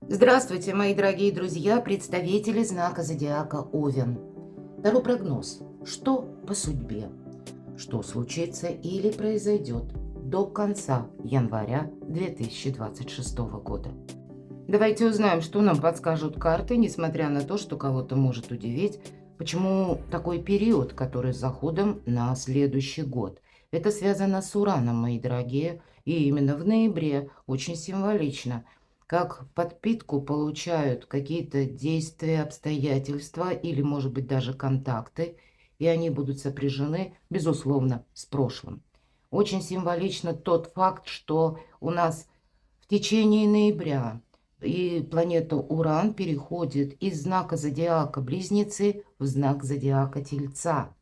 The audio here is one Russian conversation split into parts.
Здравствуйте, мои дорогие друзья, представители знака зодиака Овен. Таро прогноз. Что по судьбе? Что случится или произойдет до конца января 2026 года? Давайте узнаем, что нам подскажут карты, несмотря на то, что кого-то может удивить, почему такой период, который с заходом на следующий год. Это связано с Ураном, мои дорогие, и именно в ноябре очень символично, как подпитку получают какие-то действия, обстоятельства или, может быть, даже контакты, и они будут сопряжены, безусловно, с прошлым. Очень символично тот факт, что у нас в течение ноября и планета Уран переходит из знака зодиака Близнецы в знак зодиака Тельца.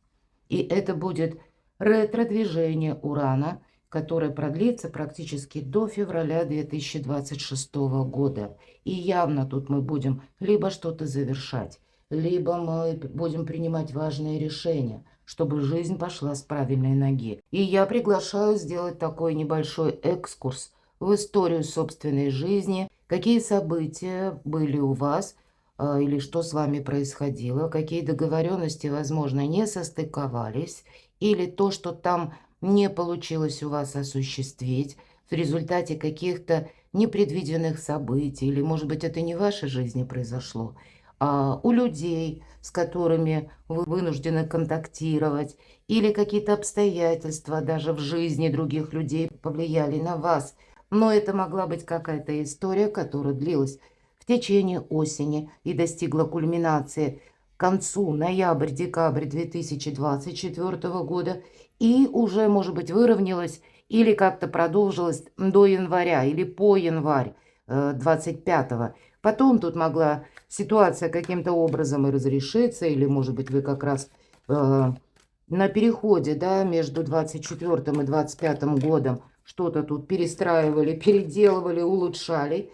И это будет ретро-движение Урана, которое продлится практически до февраля 2026 года. И явно тут мы будем либо что-то завершать, либо мы будем принимать важные решения, чтобы жизнь пошла с правильной ноги. И я приглашаю сделать такой небольшой экскурс в историю собственной жизни, какие события были у вас, или что с вами происходило, какие договоренности, возможно, не состыковались, или то, что там не получилось у вас осуществить в результате каких-то непредвиденных событий, или, может быть, это не в вашей жизни произошло, а у людей, с которыми вы вынуждены контактировать, или какие-то обстоятельства даже в жизни других людей повлияли на вас. Но это могла быть какая-то история, которая длилась в течение осени и достигла кульминации к концу ноябрь-декабрь 2024 года и уже, может быть, выровнялась или как-то продолжилась до января или по январь 25-го. Потом тут могла ситуация каким-то образом и разрешиться, или, может быть, вы как раз на переходе, да, между 24 и 25 годом что-то тут перестраивали, переделывали, улучшали.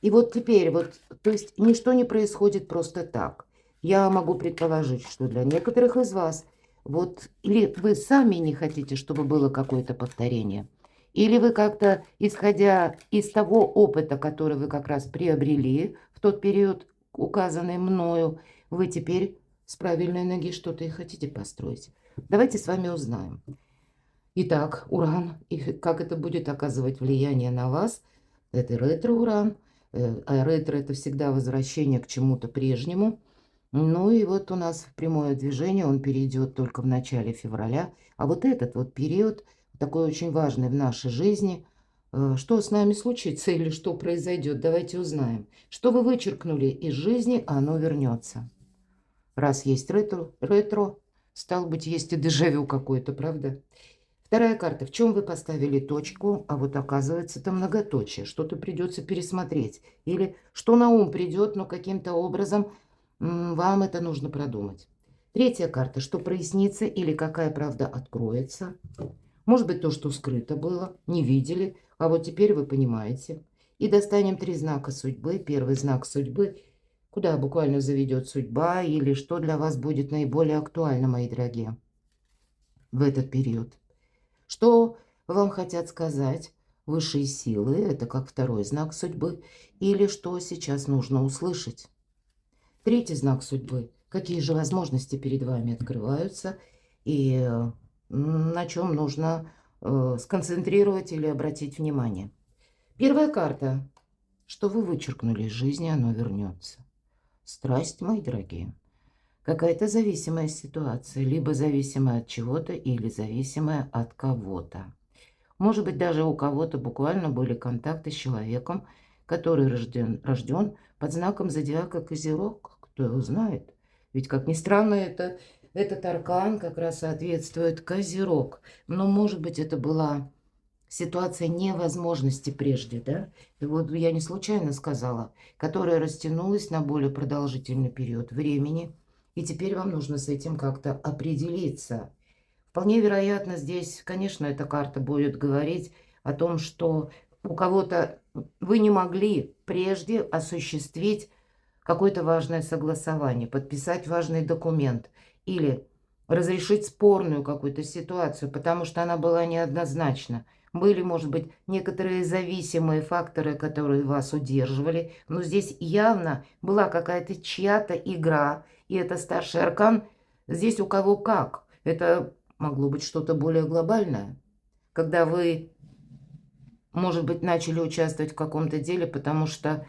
И вот теперь вот, то есть ничто не происходит просто так. Я могу предположить, что для некоторых из вас вот или вы сами не хотите, чтобы было какое-то повторение, или вы как-то, исходя из того опыта, который вы как раз приобрели в тот период, указанный мною, вы теперь с правильной ноги что-то и хотите построить. Давайте с вами узнаем. Итак, Уран, и как это будет оказывать влияние на вас. Это ретро-Уран. А ретро – это всегда возвращение к чему-то прежнему. Ну и вот у нас прямое движение, он перейдет только в начале февраля. А вот этот вот период, такой очень важный в нашей жизни, что с нами случится или что произойдет, давайте узнаем. Что вы вычеркнули из жизни, а оно вернется. Раз есть ретро, стало быть, есть и дежавю какое-то, правда? Вторая карта. В чем вы поставили точку, а вот оказывается это многоточие. Что-то придется пересмотреть. Или что на ум придет, но каким-то образом вам это нужно продумать. Третья карта. Что прояснится или какая правда откроется. Может быть, то, что скрыто было, не видели, а вот теперь вы понимаете. И достанем три знака судьбы. Первый знак судьбы, куда буквально заведет судьба, или что для вас будет наиболее актуально, мои дорогие, в этот период. Что вам хотят сказать высшие силы, это как второй знак судьбы, или что сейчас нужно услышать. Третий знак судьбы, какие же возможности перед вами открываются, и на чем нужно сконцентрировать или обратить внимание. Первая карта, что вы вычеркнули из жизни, оно вернется. Страсть, мои дорогие. Какая-то зависимая ситуация, либо зависимая от чего-то, или зависимая от кого-то. Может быть, даже у кого-то буквально были контакты с человеком, который рожден под знаком зодиака Козерог. Кто его знает? Ведь, как ни странно, этот аркан как раз соответствует Козерог. Но, может быть, это была ситуация невозможности прежде, да? И вот я не случайно сказала, которая растянулась на более продолжительный период времени. И теперь вам нужно с этим как-то определиться. Вполне вероятно, здесь, конечно, эта карта будет говорить о том, что у кого-то вы не могли прежде осуществить какое-то важное согласование, подписать важный документ или разрешить спорную какую-то ситуацию, потому что она была неоднозначна. были, может быть, некоторые зависимые факторы, которые вас удерживали, но здесь явно была какая-то чья-то игра, и это старший аркан. Здесь у кого как. Это могло быть что-то более глобальное, когда вы, может быть, начали участвовать в каком-то деле, потому что,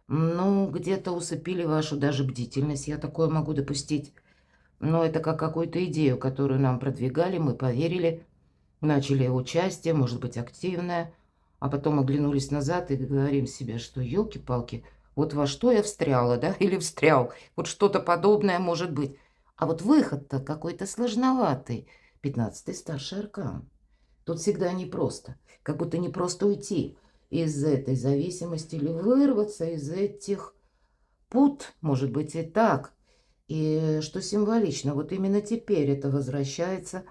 ну, где-то усыпили вашу даже бдительность, я такое могу допустить. Но это как какую-то идею, которую нам продвигали, мы поверили, начали участие, может быть, активное, а потом оглянулись назад и говорим себе, что елки-палки, вот во что я встряла, да, или встрял, вот что-то подобное может быть. А вот выход-то какой-то сложноватый. 15-й старший аркан. Тут всегда непросто, как будто непросто уйти из этой зависимости или вырваться из этих пут, может быть, и так. И что символично, вот именно теперь это возвращается,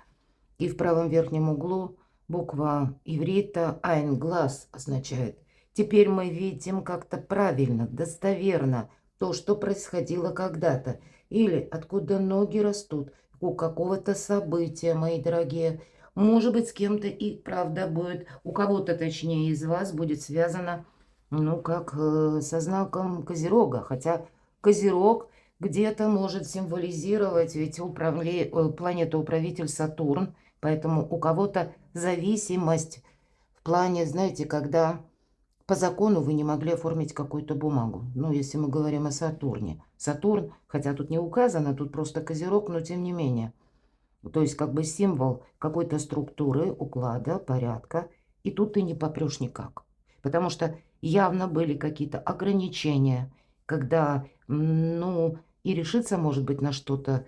и в правом верхнем углу буква иврита «айн» глаз означает. Теперь мы видим как-то правильно, достоверно то, что происходило когда-то, или откуда ноги растут, у какого-то события, мои дорогие. Может быть, с кем-то и правда будет, у кого-то, точнее, из вас будет связано, ну, как со знаком Козерога. Хотя Козерог где-то может символизировать, ведь планета-управитель Сатурн, поэтому у кого-то зависимость в плане, знаете, когда по закону вы не могли оформить какую-то бумагу. Ну, если мы говорим о Сатурне. Сатурн, хотя тут не указано, тут просто Козерог, но тем не менее. То есть как бы символ какой-то структуры, уклада, порядка. И тут ты не попрешь никак. Потому что явно были какие-то ограничения, когда, ну, и решиться, может быть, на что-то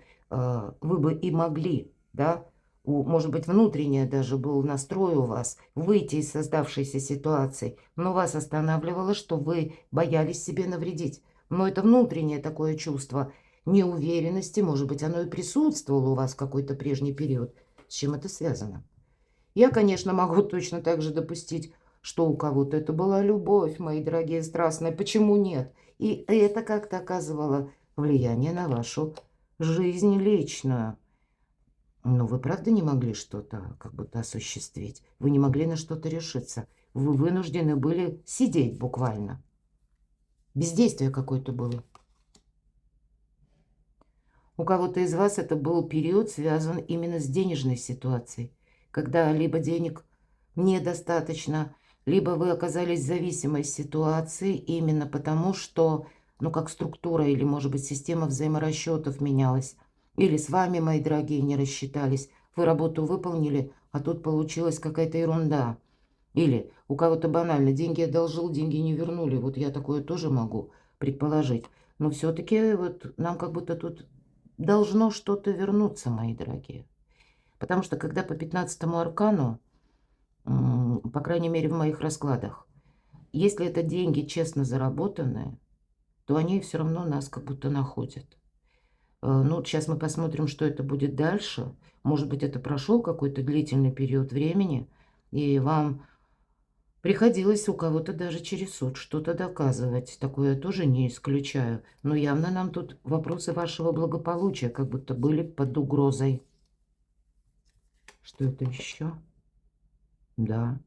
вы бы и могли, да, может быть, внутренне даже был настрой у вас выйти из создавшейся ситуации, но вас останавливало, что вы боялись себе навредить. Но это внутреннее такое чувство неуверенности, может быть, оно и присутствовало у вас в какой-то прежний период. С чем это связано? Я, конечно, могу точно так же допустить, что у кого-то это была любовь, мои дорогие страстные. Почему нет? И это как-то оказывало влияние на вашу жизнь личную. Но вы правда не могли что-то как будто осуществить? Вы не могли на что-то решиться? Вы вынуждены были сидеть буквально. Бездействие какое-то было. У кого-то из вас это был период, связан именно с денежной ситуацией, когда либо денег недостаточно, либо вы оказались в зависимой ситуации именно потому, что, ну, как структура или, может быть, система взаиморасчетов менялась. Или с вами, мои дорогие, не рассчитались. Вы работу выполнили, а тут получилась какая-то ерунда. Или у кого-то банально, деньги одолжил, деньги не вернули. Вот я такое тоже могу предположить. Но все-таки вот нам как будто тут должно что-то вернуться, мои дорогие. Потому что когда по 15-му аркану, по крайней мере в моих раскладах, если это деньги честно заработанные, то они все равно нас как будто находят. Ну, вот сейчас мы посмотрим, что это будет дальше. Может быть, это прошел какой-то длительный период времени, и вам приходилось у кого-то даже через суд что-то доказывать. Такое я тоже не исключаю. Но явно нам тут вопросы вашего благополучия как будто были под угрозой. Что это еще? Да.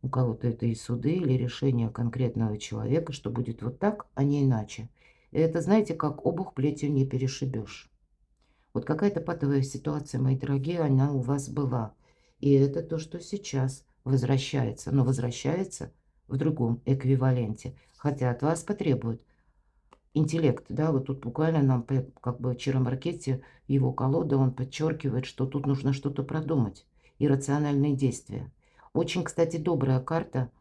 У кого-то это и суды, или решение конкретного человека, что будет вот так, а не иначе. И это, знаете, как обух плетью не перешибешь. Вот какая-то патовая ситуация, мои дорогие, она у вас была. И это то, что сейчас возвращается. Но возвращается в другом эквиваленте. Хотя от вас потребуют интеллект. Да, вот тут буквально нам, как бы Чиромаркетти, его колода, он подчеркивает, что тут нужно что-то продумать. И рациональные действия. Очень, кстати, добрая карта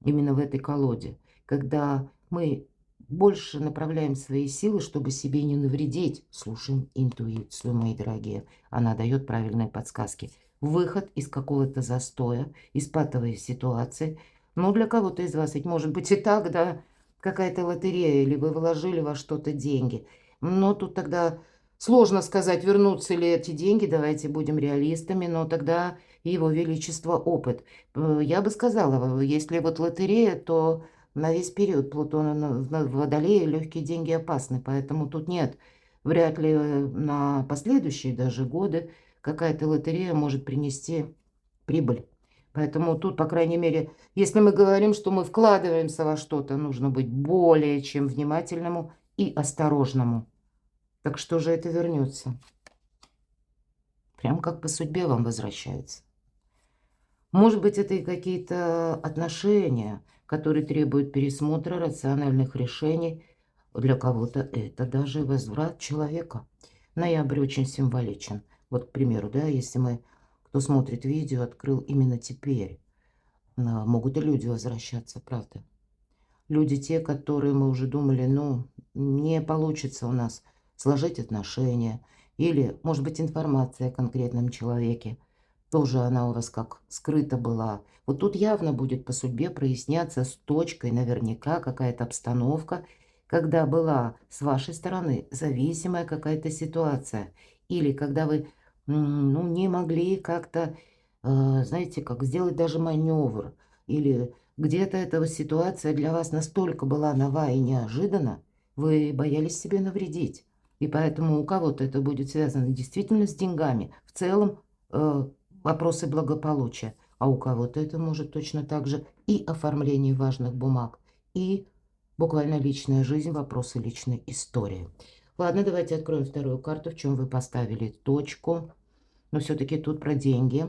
именно в этой колоде. Когда мы больше направляем свои силы, чтобы себе не навредить. Слушаем интуицию, мои дорогие. Она дает правильные подсказки. Выход из какого-то застоя, из патовой ситуации. Ну, для кого-то из вас ведь может быть и так, да, какая-то лотерея, или вы вложили во что-то деньги. Но тут тогда сложно сказать, вернутся ли эти деньги. Давайте будем реалистами, но тогда его величество опыт. Я бы сказала, если вот лотерея, то на весь период Плутона в Водолее легкие деньги опасны, поэтому тут нет. Вряд ли на последующие даже годы какая-то лотерея может принести прибыль. Поэтому тут, по крайней мере, если мы говорим, что мы вкладываемся во что-то, нужно быть более чем внимательному и осторожному. Так что же это вернется? Прям как по судьбе вам возвращается. Может быть, это и какие-то отношения, которые требуют пересмотра рациональных решений. Для кого-то это даже возврат человека. Ноябрь очень символичен. Вот, к примеру, да, если мы, кто смотрит видео, открыл именно теперь, могут и люди возвращаться, правда. Люди те, которые мы уже думали, ну, не получится у нас сложить отношения. Или, может быть, информация о конкретном человеке. Тоже она у вас как скрыта была. Вот тут явно будет по судьбе проясняться с точкой наверняка какая-то обстановка, когда была с вашей стороны зависимая какая-то ситуация. Или когда вы ну, не могли как-то, знаете, как сделать даже маневр. Или где-то эта ситуация для вас настолько была нова и неожиданна, вы боялись себе навредить. И поэтому у кого-то это будет связано действительно с деньгами. В целом вопросы благополучия. А у кого-то это может точно так же и оформление важных бумаг, и буквально личная жизнь, вопросы личной истории. Ладно, давайте откроем вторую карту, в чем вы поставили точку. Но все-таки тут про деньги.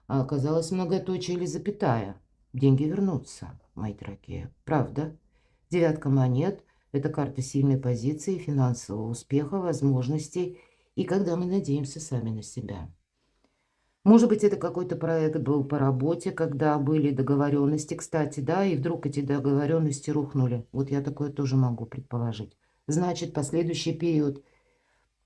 А оказалось многоточие или запятая. Деньги вернутся, мои дорогие. Правда? Девятка монет – это карта сильной позиции, финансового успеха, возможностей. И когда мы надеемся сами на себя. Может быть, это какой-то проект был по работе, когда были договоренности, кстати, да, и вдруг эти договоренности рухнули. Вот я такое тоже могу предположить. Значит, последующий период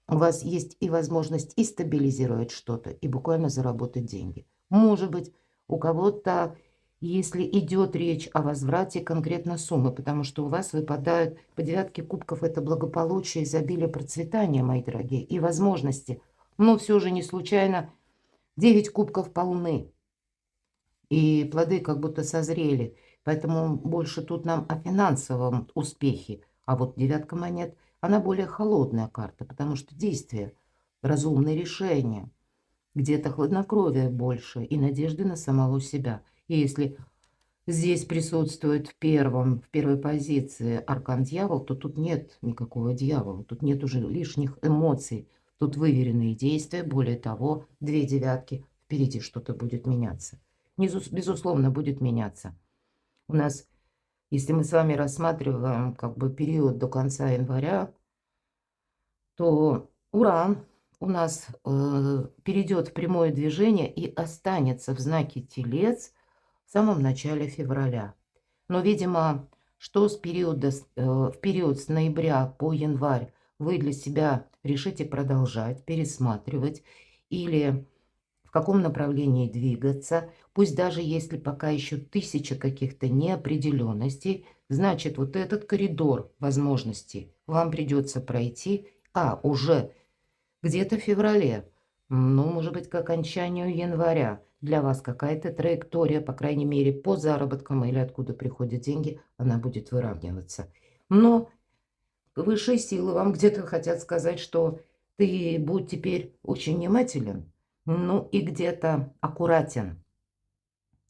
у вас есть и возможность и стабилизировать что-то, и буквально заработать деньги. Может быть, у кого-то, если идет речь о возврате конкретно суммы, потому что у вас выпадают по девятке кубков это благополучие, изобилие, процветание, мои дорогие, и возможности. Но все же не случайно 9 кубков полны, и плоды как будто созрели. Поэтому больше тут нам о финансовом успехе. А вот девятка монет, она более холодная карта, потому что действия, разумные решения, где-то хладнокровия больше и надежды на самого себя. И если здесь присутствует в первой позиции аркан-дьявол, то тут нет никакого дьявола, тут нет уже лишних эмоций. Тут выверенные действия, более того, 2 девятки, впереди что-то будет меняться. Безусловно, будет меняться. У нас, если мы с вами рассматриваем как бы период до конца января, то Уран у нас перейдет в прямое движение и останется в знаке Телец в самом начале февраля. Но, видимо, что в период с ноября по январь вы для себя решите продолжать, пересматривать или в каком направлении двигаться, пусть даже если пока еще тысяча каких-то неопределенностей, значит, вот этот коридор возможностей вам придется пройти, уже где-то в феврале, ну, может быть, к окончанию января, для вас какая-то траектория, по крайней мере, по заработкам или откуда приходят деньги, она будет выравниваться. Но высшие силы вам где-то хотят сказать, что ты будь теперь очень внимателен, ну и где-то аккуратен.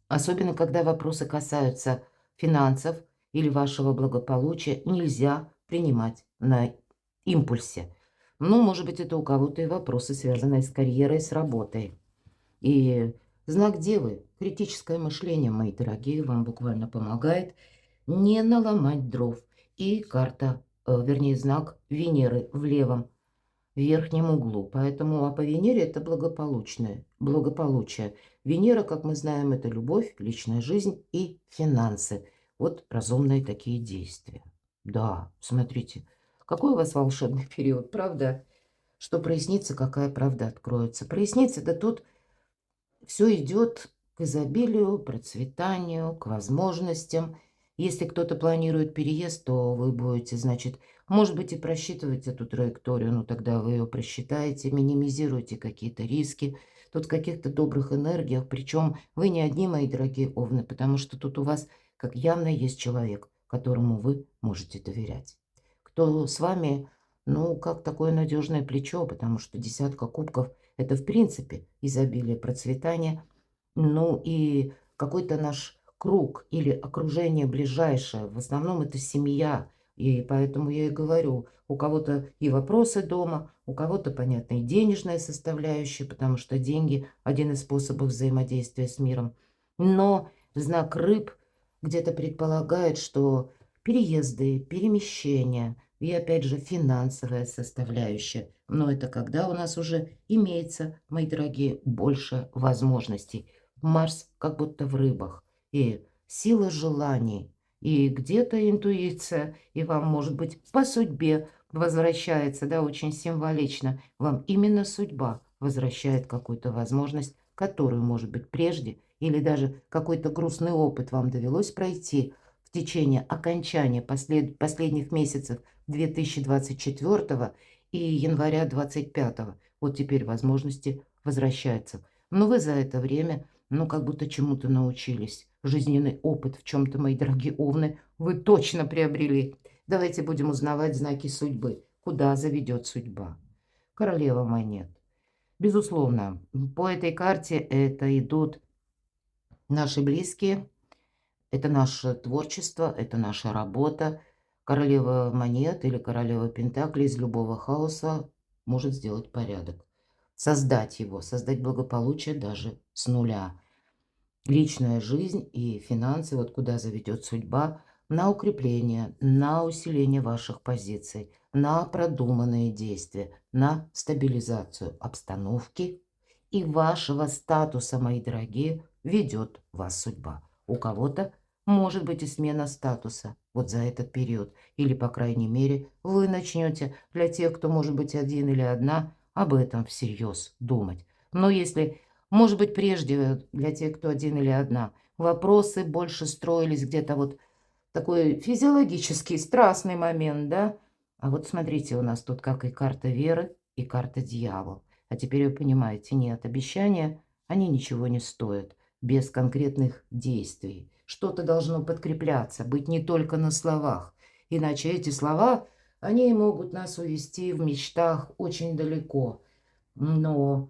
Особенно, когда вопросы касаются финансов или вашего благополучия, нельзя принимать на импульсе. Ну, может быть, это у кого-то и вопросы, связанные с карьерой, с работой. И знак Девы, критическое мышление, мои дорогие, вам буквально помогает не наломать дров. И карта, вернее, знак Венеры в левом верхнем углу. Поэтому по Венере это благополучие. Венера, как мы знаем, это любовь, личная жизнь и финансы. Вот разумные такие действия. Да, смотрите, какой у вас волшебный период, правда? Что прояснится, какая правда откроется. Прояснится, да тут все идет к изобилию, процветанию, к возможностям. Если кто-то планирует переезд, то вы будете, значит, может быть, и просчитывать эту траекторию, но тогда вы ее просчитаете, минимизируете какие-то риски. Тут в каких-то добрых энергиях, причем вы не одни, мои дорогие овны, потому что тут у вас как явно есть человек, которому вы можете доверять. Кто с вами, ну, как такое надежное плечо, потому что десятка кубков – это, в принципе, изобилие, процветание. Ну и какой-то наш круг или окружение ближайшее. В основном это семья. И поэтому я и говорю, у кого-то и вопросы дома, у кого-то, понятно, и денежная составляющая, потому что деньги– один из способов взаимодействия с миром. Но знак рыб где-то предполагает, что переезды, перемещения и, опять же, финансовая составляющая. Но это когда у нас уже имеется, мои дорогие, больше возможностей. Марс как будто в рыбах. И сила желаний, и где-то интуиция, и вам, может быть, по судьбе возвращается, да, очень символично. Вам именно судьба возвращает какую-то возможность, которую, может быть, прежде, или даже какой-то грустный опыт вам довелось пройти в течение окончания последних месяцев 2024 и января 2025. Вот теперь возможности возвращаются. Но вы за это время, ну, как будто чему-то научились. Жизненный опыт в чем-то, мои дорогие овны, вы точно приобрели. Давайте будем узнавать знаки судьбы. Куда заведет судьба? Королева монет. Безусловно, по этой карте это идут наши близкие, это наше творчество, это наша работа. Королева монет или королева пентаклей из любого хаоса может сделать порядок. Создать его, создать благополучие даже с нуля. Личная жизнь и финансы, вот куда заведет судьба, на укрепление, на усиление ваших позиций, на продуманные действия, на стабилизацию обстановки и вашего статуса, мои дорогие, ведет вас судьба. У кого-то может быть и смена статуса вот за этот период. Или, по крайней мере, вы начнете, для тех, кто может быть один или одна, об этом всерьез думать. Но если, может быть, прежде, для тех, кто один или одна, вопросы больше строились где-то вот такой физиологический, страстный момент, да? А вот смотрите, у нас тут как и карта веры, и карта дьявол. А теперь вы понимаете, нет, обещания, они ничего не стоят без конкретных действий. Что-то должно подкрепляться, быть не только на словах. Иначе эти слова, они могут нас увести в мечтах очень далеко. Но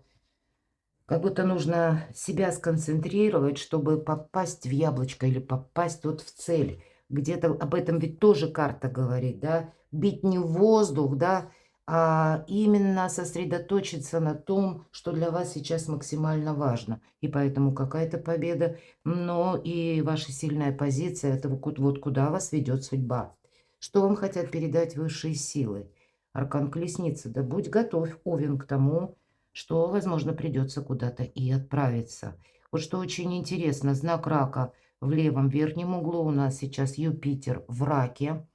как будто нужно себя сконцентрировать, чтобы попасть в яблочко или попасть вот в цель. Где-то об этом ведь тоже карта говорит, да? Бить не в воздух, да, а именно сосредоточиться на том, что для вас сейчас максимально важно. И поэтому какая-то победа, но и ваша сильная позиция– это вот куда вас ведет судьба. Что вам хотят передать высшие силы? Аркан Колесницы. Да будь готов, Овен, к тому, что, возможно, придется куда-то и отправиться. Вот что очень интересно, знак рака в левом верхнем углу у нас сейчас Юпитер в раке.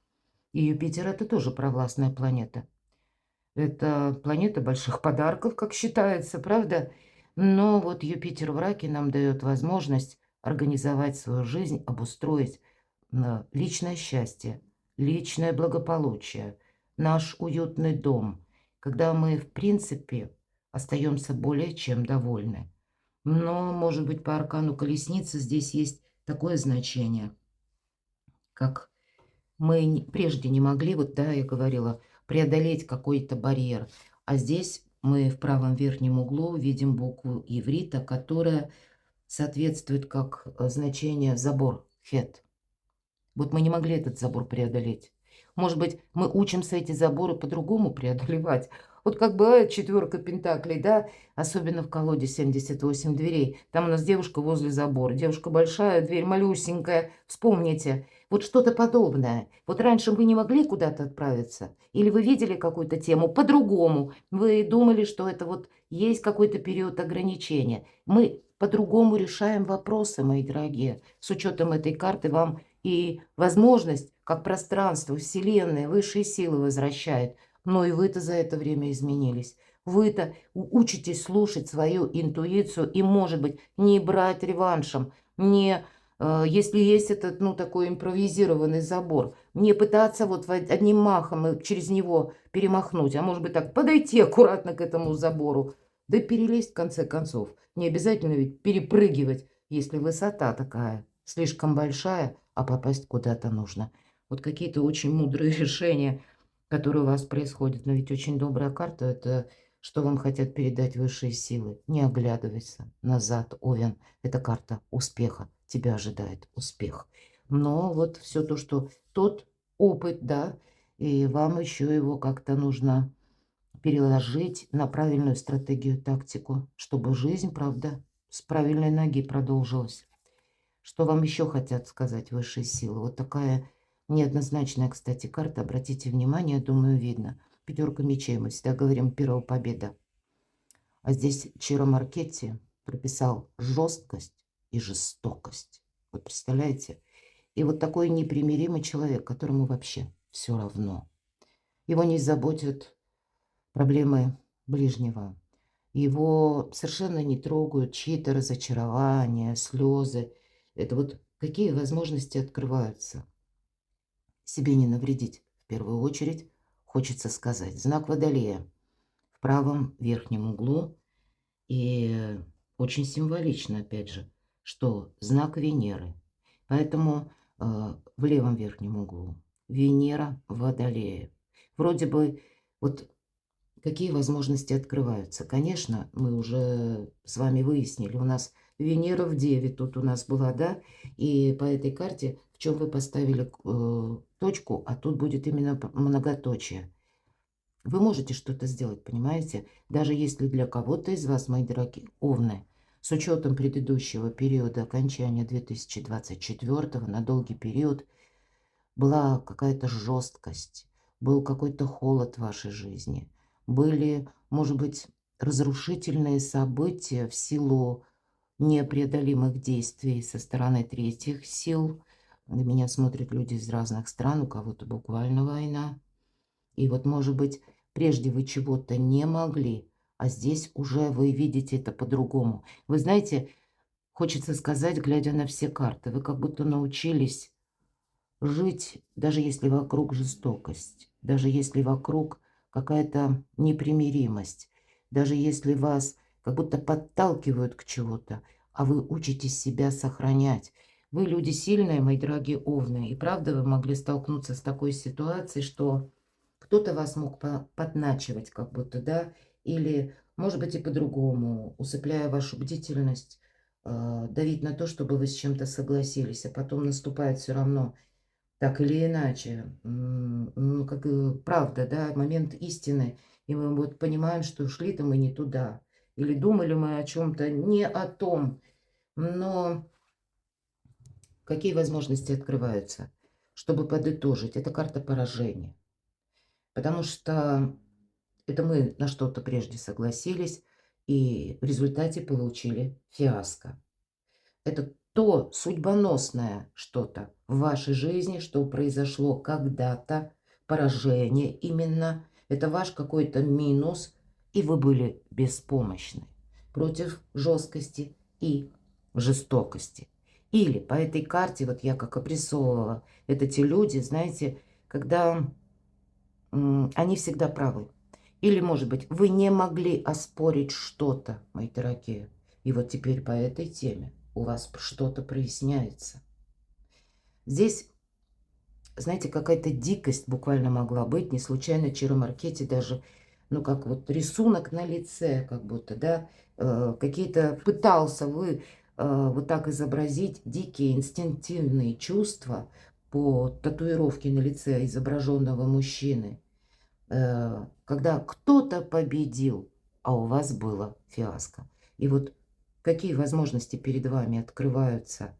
И Юпитер это тоже провластная планета. Это планета больших подарков, как считается, правда? Но вот Юпитер в раке нам дает возможность организовать свою жизнь, обустроить личное счастье, личное благополучие, наш уютный дом, когда мы, в принципе, остаемся более чем довольны. Но, может быть, по аркану колесницы здесь есть такое значение, как мы прежде не могли, вот да, я говорила, преодолеть какой-то барьер. А здесь мы в правом верхнем углу видим букву иврита, которая соответствует как значение забор, хет. Вот мы не могли этот забор преодолеть. Может быть, мы учимся эти заборы по-другому преодолевать. Вот как бывает четверка пентаклей, да, особенно в колоде 78 дверей. Там у нас девушка возле забора. Девушка большая, дверь малюсенькая. Вспомните, вот что-то подобное. Вот раньше вы не могли куда-то отправиться? Или вы видели какую-то тему по-другому? Вы думали, что это вот есть какой-то период ограничения. Мы по-другому решаем вопросы, мои дорогие. С учетом этой карты вам и возможность, как пространство, Вселенная, высшие силы возвращает. Но и вы-то за это время изменились. Вы-то учитесь слушать свою интуицию и, может быть, не брать реваншем, не, если есть этот, ну, такой импровизированный забор, не пытаться вот одним махом через него перемахнуть, а может быть так, подойти аккуратно к этому забору, да перелезть в конце концов. Не обязательно ведь перепрыгивать, если высота такая слишком большая, а попасть куда-то нужно. Вот какие-то очень мудрые решения, которые у вас происходят. Но ведь очень добрая карта– это что вам хотят передать высшие силы. Не оглядывайся назад, Овен. Это карта успеха. тебя ожидает успех. Но вот все то, что тот опыт, да, и вам еще его как-то нужно переложить на правильную стратегию, тактику, чтобы жизнь, правда, с правильной ноги продолжилась. Что вам еще хотят сказать высшие силы? Вот такая неоднозначная, кстати, карта. Обратите внимание, думаю, видно. Пятерка мечей. Мы всегда говорим первая победа. А здесь Чиро Маркетти прописал жесткость и жестокость. Вот представляете? И вот такой непримиримый человек, которому вообще все равно. Его не заботят проблемы ближнего. Его совершенно не трогают чьи-то разочарования, слезы. Это вот какие возможности открываются. Себе не навредить. В первую очередь хочется сказать. Знак Водолея в правом верхнем углу. И очень символично, опять же, что знак Венеры. Поэтому в левом верхнем углу Венера в Водолее. Вроде бы вот какие возможности открываются. Конечно, мы уже с вами выяснили, у нас Венера в Деве тут у нас была, да? И по этой карте, в чем вы поставили точку, а тут будет именно многоточие. Вы можете что-то сделать, понимаете? Даже если для кого-то из вас, мои дорогие овны, с учетом предыдущего периода окончания 2024 на долгий период была какая-то жесткость, был какой-то холод в вашей жизни, были, может быть, разрушительные события в силу непреодолимых действий со стороны третьих сил. На меня смотрят люди из разных стран, у кого-то буквально война. И вот, может быть, прежде вы чего-то не могли, а здесь уже вы видите это по-другому. Вы знаете, хочется сказать, глядя на все карты, вы как будто научились жить, даже если вокруг жестокость, даже если вокруг какая-то непримиримость, даже если вас как будто подталкивают к чему-то, а вы учитесь себя сохранять. Вы люди сильные, мои дорогие овны, и правда вы могли столкнуться с такой ситуацией, что кто-то вас мог подначивать как будто, да, или, может быть, и по-другому, усыпляя вашу бдительность, давить на то, чтобы вы с чем-то согласились, а потом наступает все равно так или иначе, ну, как правда, да, момент истины, и мы вот понимаем, что шли-то мы не туда, или думали мы о чем-то не о том, но какие возможности открываются, чтобы подытожить? Это карта поражения, потому что это мы на что-то прежде согласились, и в результате получили фиаско. Это то судьбоносное что-то в вашей жизни, что произошло когда-то, поражение именно. Это ваш какой-то минус, и вы были беспомощны против жесткости и жестокости. Или по этой карте, вот я как обрисовывала, это те люди, знаете, когда они всегда правы. Или, может быть, вы не могли оспорить что-то, мои дорогие. И вот теперь по этой теме у вас что-то проясняется. Здесь, знаете, какая-то дикость буквально могла быть. Не случайно Чиро Маркетти даже, ну, как вот рисунок на лице, как будто, да, какие-то пытался вы вот так изобразить дикие инстинктивные чувства по татуировке на лице изображенного мужчины. Когда кто-то победил, а у вас было фиаско. И вот какие возможности перед вами открываются?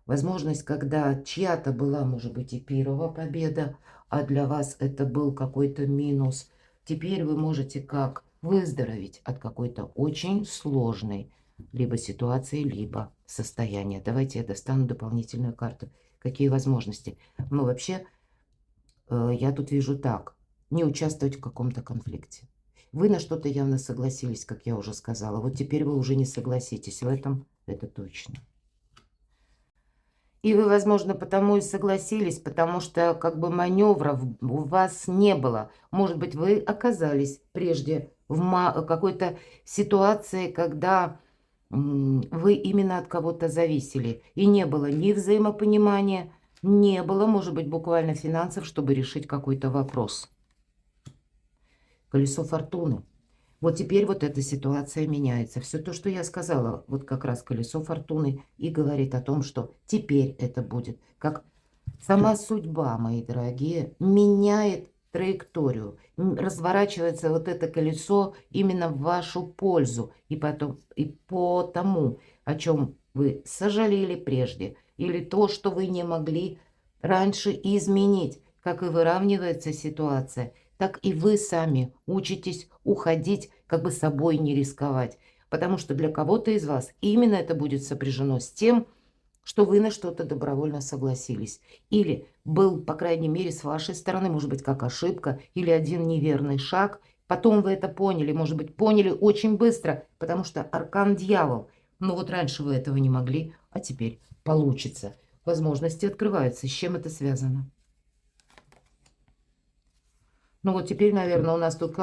Возможность, когда чья-то была, может быть, и первая победа, а для вас это был какой-то минус. Теперь вы можете как выздороветь от какой-то очень сложной либо ситуации, либо состояния. Давайте я достану дополнительную карту. Какие возможности? Ну, вообще, я тут вижу так. Не участвовать в каком-то конфликте. Вы на что-то явно согласились, как я уже сказала. Вот теперь вы уже не согласитесь в этом, это точно. И вы, возможно, потому и согласились, потому что как бы маневров у вас не было. Может быть, вы оказались прежде в какой-то ситуации, когда вы именно от кого-то зависели. И не было ни взаимопонимания, не было, может быть, буквально финансов, чтобы решить какой-то вопрос. Колесо фортуны. Вот теперь вот эта ситуация меняется. Все то, что я сказала, вот как раз колесо фортуны и говорит о том, что теперь это будет. Как сама судьба, мои дорогие, меняет траекторию. Разворачивается вот это колесо именно в вашу пользу. И потом, и по тому, о чем вы сожалели прежде, или то, что вы не могли раньше изменить, как и выравнивается ситуация, так и вы сами учитесь уходить, как бы собой не рисковать. Потому что для кого-то из вас именно это будет сопряжено с тем, что вы на что-то добровольно согласились. Или был, по крайней мере, с вашей стороны, может быть, как ошибка, или один неверный шаг. Потом вы это поняли, может быть, поняли очень быстро, потому что аркан дьявол. Но вот раньше вы этого не могли, а теперь получится. Возможности открываются. С чем это связано? Ну вот теперь, наверное, у нас тут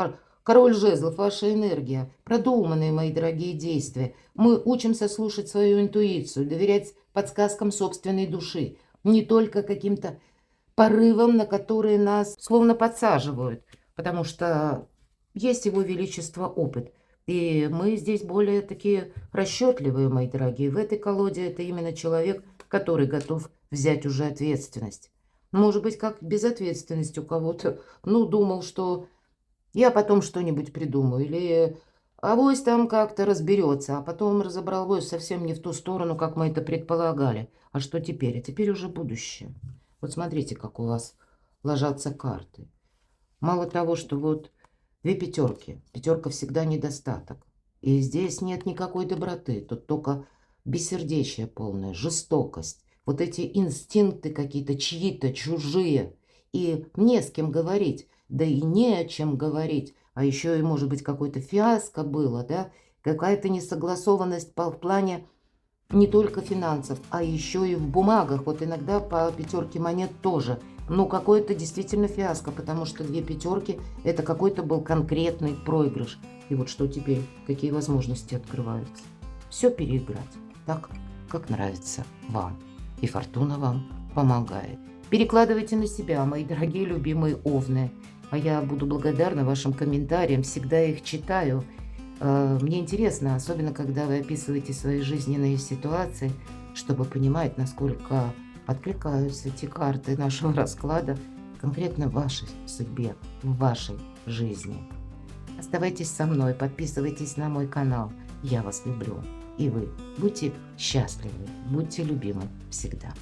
король жезлов, ваша энергия, продуманные, мои дорогие действия. Мы учимся слушать свою интуицию, доверять подсказкам собственной души, не только каким-то порывам, на которые нас словно подсаживают, потому что есть его величество опыт. И мы здесь более такие расчетливые, мои дорогие. В этой колоде это именно человек, который готов взять уже ответственность. Может быть, как безответственность у кого-то. Ну, думал, что я потом что-нибудь придумаю. Или авось там как-то разберется. А потом разобрал авось совсем не в ту сторону, как мы это предполагали. А что теперь? А теперь уже будущее. Вот смотрите, как у вас ложатся карты. Мало того, что вот две пятерки. Пятерка всегда недостаток. И здесь нет никакой доброты. Тут только бессердечие полное, жестокость. Вот эти инстинкты какие-то чьи-то, чужие. И не с кем говорить. Да и не о чем говорить. А еще и, может быть, какое-то фиаско было, да? Какая-то несогласованность в плане не только финансов, а еще и в бумагах. Вот иногда по пятерке монет тоже. Ну, какое-то действительно фиаско, потому что две пятерки – это какой-то был конкретный проигрыш. И вот что теперь, какие возможности открываются? Все переиграть так, как нравится вам. И фортуна вам помогает. Перекладывайте на себя, мои дорогие любимые овны. А я буду благодарна вашим комментариям, всегда их читаю. Мне интересно, особенно когда вы описываете свои жизненные ситуации, чтобы понимать, насколько откликаются эти карты нашего расклада конкретно в вашей судьбе, в вашей жизни. Оставайтесь со мной, подписывайтесь на мой канал. Я вас люблю. И вы будьте счастливы, будьте любимы всегда.